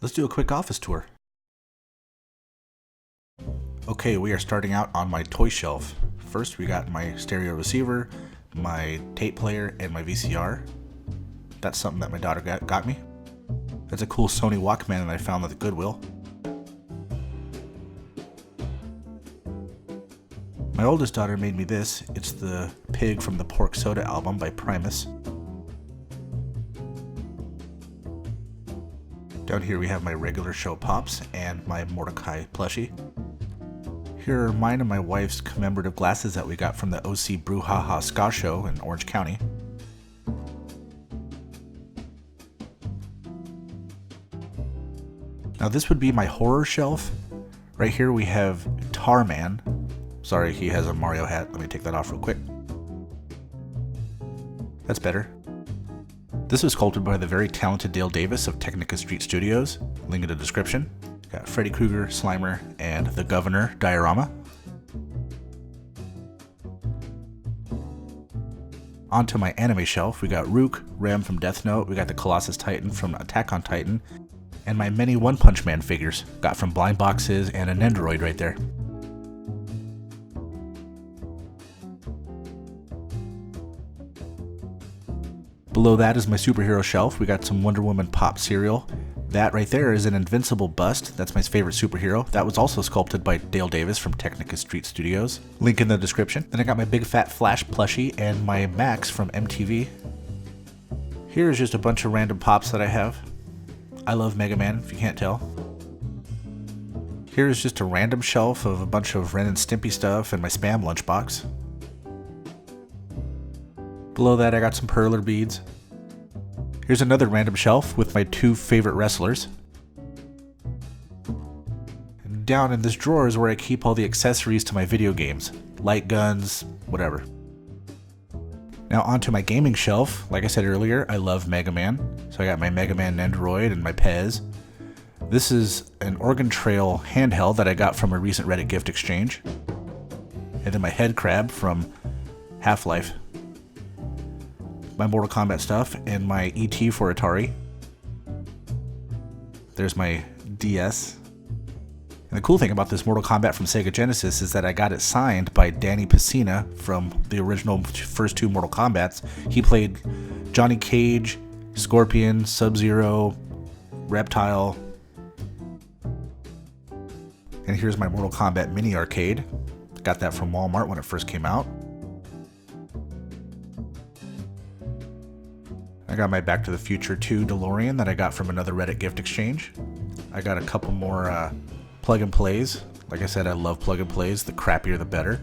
Let's do a quick office tour. Okay, we are starting out on my toy shelf. First, we got my stereo receiver, my tape player, and my VCR. That's something that my daughter got me. That's a cool Sony Walkman that I found at the Goodwill. My oldest daughter made me this. It's the pig from the Pork Soda album by Primus. Down here we have my regular show Pops and my Mordecai plushie. Here are mine and my wife's commemorative glasses that we got from the OC Brouhaha Ska Show in Orange County. Now this would be my horror shelf. Right here we have Tarman. Sorry, he has a Mario hat. Let me take that off real quick. That's better. This was sculpted by the very talented Dale Davis of Technica Street Studios. Link in the description. Got Freddy Krueger, Slimer, and the Governor diorama. Onto my anime shelf, we got Rook, Rem from Death Note, we got the Colossus Titan from Attack on Titan, and my many One Punch Man figures. Got from blind boxes and an Nendoroid right there. Below that is my superhero shelf. We got some Wonder Woman Pop cereal. That right there is an Invincible bust. That's my favorite superhero. That was also sculpted by Dale Davis from Technica Street Studios. Link in the description. Then I got my Big Fat Flash plushie and my Max from MTV. Here's just a bunch of random pops that I have. I love Mega Man, if you can't tell. Here's just a random shelf of a bunch of Ren and Stimpy stuff and my Spam lunchbox. Below that I got some perler beads. Here's another random shelf with my two favorite wrestlers. And down in this drawer is where I keep all the accessories to my video games. Light guns, whatever. Now onto my gaming shelf. Like I said earlier, I love Mega Man. So I got my Mega Man Nendoroid and my Pez. This is an Oregon Trail handheld that I got from a recent Reddit gift exchange. And then my head crab from Half-Life. My Mortal Kombat stuff, and my ET for Atari. There's my DS. And the cool thing about this Mortal Kombat from Sega Genesis is that I got it signed by Danny Pesina from the original first two Mortal Kombats. He played Johnny Cage, Scorpion, Sub-Zero, Reptile. And here's my Mortal Kombat mini arcade. Got that from Walmart when it first came out. I got my Back to the Future 2 DeLorean that I got from another Reddit gift exchange. I got a couple more plug and plays. Like I said, I love plug and plays. The crappier the better.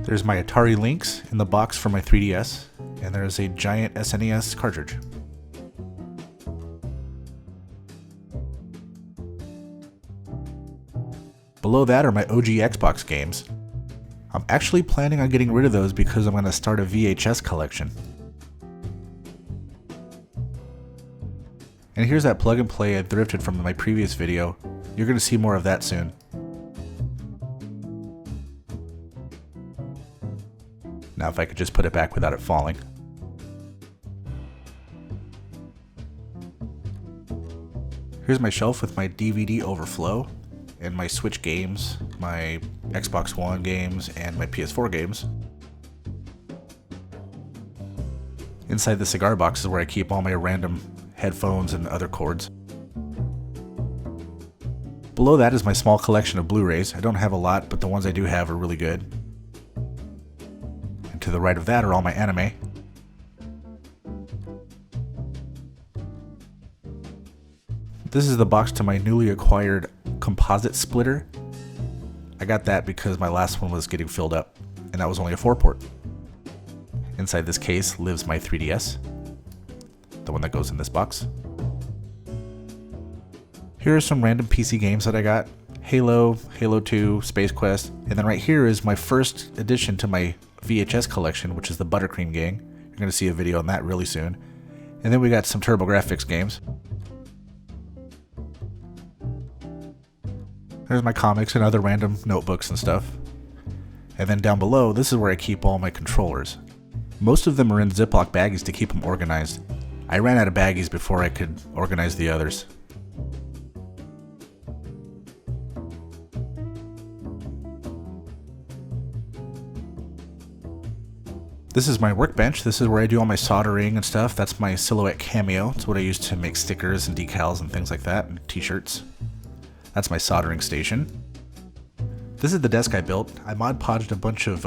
There's my Atari Lynx in the box for my 3DS. And there's a giant SNES cartridge. Below that are my OG Xbox games. I'm actually planning on getting rid of those because I'm going to start a VHS collection. And here's that plug and play I thrifted from my previous video. You're going to see more of that soon. Now if I could just put it back without it falling. Here's my shelf with my DVD overflow and my Switch games, my Xbox One games, and my PS4 games. Inside the cigar box is where I keep all my random headphones and other cords. Below that is my small collection of Blu-rays. I don't have a lot, but the ones I do have are really good. And to the right of that are all my anime. This is the box to my newly acquired composite splitter. I got that because my last one was getting filled up, and that was only a 4-port. Inside this case lives my 3DS, the one that goes in this box. Here are some random PC games that I got. Halo, Halo 2, Space Quest, and then right here is my first addition to my VHS collection, which is the Buttercream Gang. You're going to see a video on that really soon. And then we got some TurboGrafx games. There's my comics and other random notebooks and stuff. And then down below, this is where I keep all my controllers. Most of them are in Ziploc baggies to keep them organized. I ran out of baggies before I could organize the others. This is my workbench. This is where I do all my soldering and stuff. That's my Silhouette Cameo. It's what I use to make stickers and decals and things like that, and t-shirts. That's my soldering station. This is the desk I built. I Mod Podged a bunch of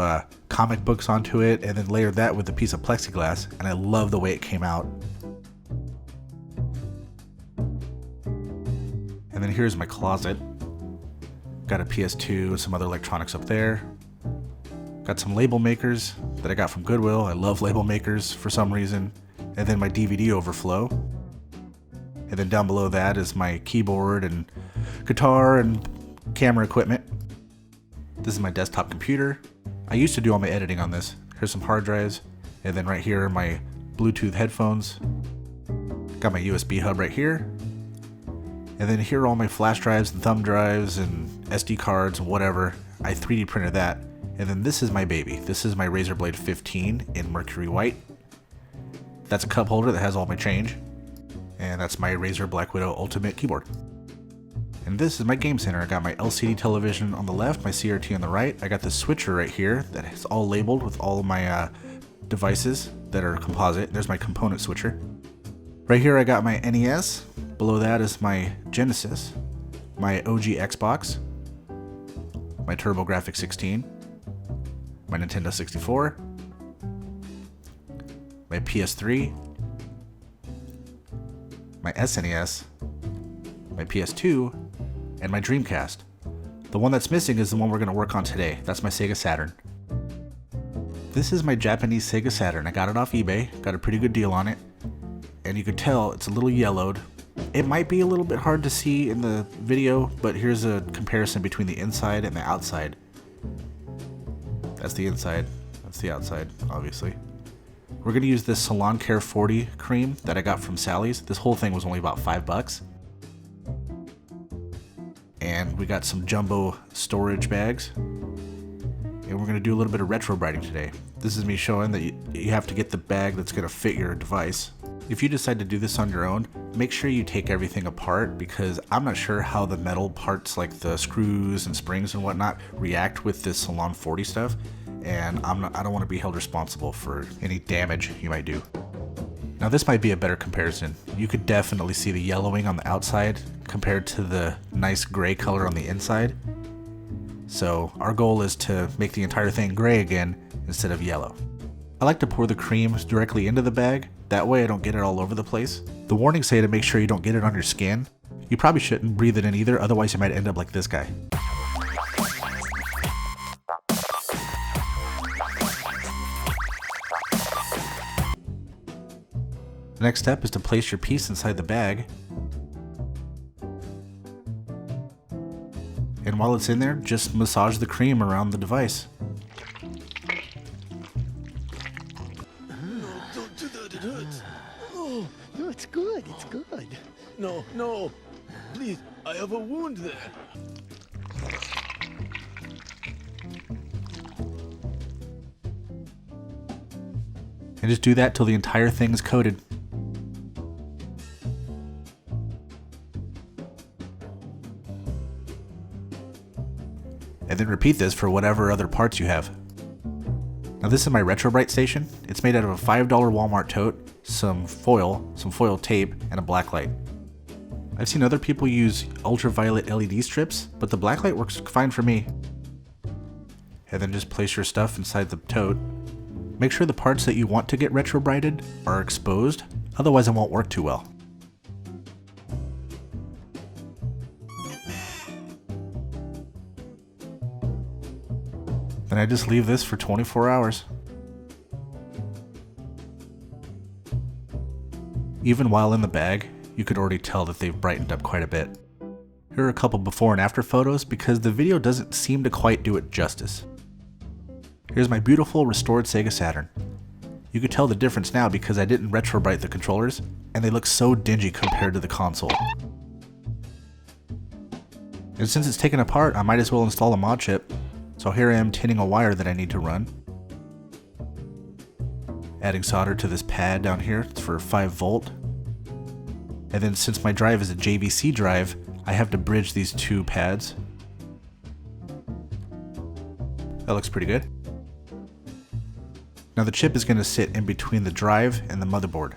comic books onto it and then layered that with a piece of plexiglass, and I love the way it came out. And then here's my closet. Got a PS2 and some other electronics up there. Got some label makers that I got from Goodwill. I love label makers for some reason. And then my DVD overflow. And then down below that is my keyboard and guitar and camera equipment. This is my desktop computer. I used to do all my editing on this. Here's some hard drives. And then right here are my Bluetooth headphones. Got my USB hub right here. And then here are all my flash drives and thumb drives and SD cards and whatever. I 3D printed that. And then this is my baby. This is my Retr0brite 15 in Mercury White. That's a cup holder that has all my change. And that's my Razer Black Widow Ultimate keyboard. And this is my game center. I got my LCD television on the left, my CRT on the right. I got the switcher right here that is all labeled with all of my devices that are composite. There's my component switcher. Right here I got my NES. Below that is my Genesis, my OG Xbox, my TurboGrafx 16, my Nintendo 64, my PS3, my SNES, my PS2, and my Dreamcast. The one that's missing is the one we're going to work on today. That's my Sega Saturn. This is my Japanese Sega Saturn. I got it off eBay, got a pretty good deal on it, and you can tell it's a little yellowed. It might be a little bit hard to see in the video, but here's a comparison between the inside and the outside. That's the inside, that's the outside, obviously. We're going to use this Salon Care 40 cream that I got from Sally's. This whole thing was only about $5. And we got some jumbo storage bags. And we're going to do a little bit of Retr0briting today. This is me showing that you have to get the bag that's going to fit your device. If you decide to do this on your own, make sure you take everything apart, because I'm not sure how the metal parts like the screws and springs and whatnot react with this Salon 40 stuff, and I don't want to be held responsible for any damage you might do. Now this might be a better comparison. You could definitely see the yellowing on the outside compared to the nice gray color on the inside. So our goal is to make the entire thing gray again instead of yellow. I like to pour the cream directly into the bag. That way I don't get it all over the place. The warnings say to make sure you don't get it on your skin. You probably shouldn't breathe it in either, otherwise you might end up like this guy. The next step is to place your piece inside the bag. And while it's in there, just massage the cream around the device. Don't do that, it hurts. Oh, no, it's good, it's good. No, no. Please, I have a wound there. And just do that till the entire thing's coated. And then repeat this for whatever other parts you have. Now this is my Retr0brite station. It's made out of a $5 Walmart tote, some foil tape, and a blacklight. I've seen other people use ultraviolet LED strips, but the blacklight works fine for me. And then just place your stuff inside the tote. Make sure the parts that you want to get Retr0brited are exposed, otherwise it won't work too well. Then I just leave this for 24 hours. Even while in the bag, you could already tell that they've brightened up quite a bit. Here are a couple before and after photos because the video doesn't seem to quite do it justice. Here's my beautiful restored Sega Saturn. You could tell the difference now because I didn't Retr0brite the controllers, and they look so dingy compared to the console. And since it's taken apart, I might as well install a Modchip. So here I am tinning a wire that I need to run. Adding solder to this pad down here, it's for 5 volt. And then since my drive is a JVC drive, I have to bridge these two pads. That looks pretty good. Now the chip is going to sit in between the drive and the motherboard.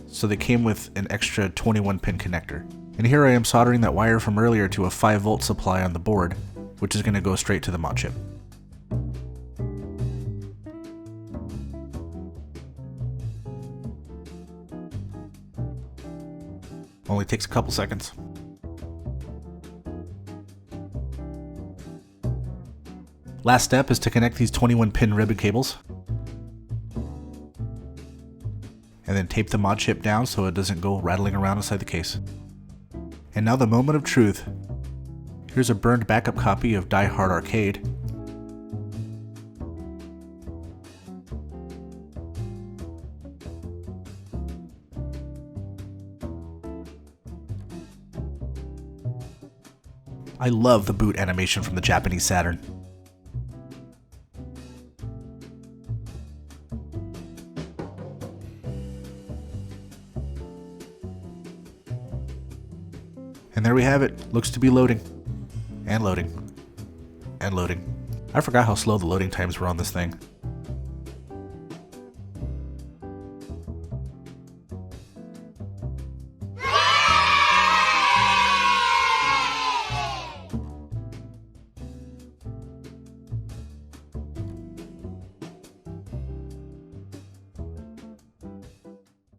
So they came with an extra 21 pin connector. And here I am soldering that wire from earlier to a 5-volt supply on the board, which is going to go straight to the Modchip. Only takes a couple seconds. Last step is to connect these 21 pin ribbon cables. And then tape the Modchip down so it doesn't go rattling around inside the case. And now the moment of truth. Here's a burned backup copy of Die Hard Arcade. I love the boot animation from the Japanese Saturn. And there we have it. Looks to be loading. And loading. And loading. I forgot how slow the loading times were on this thing.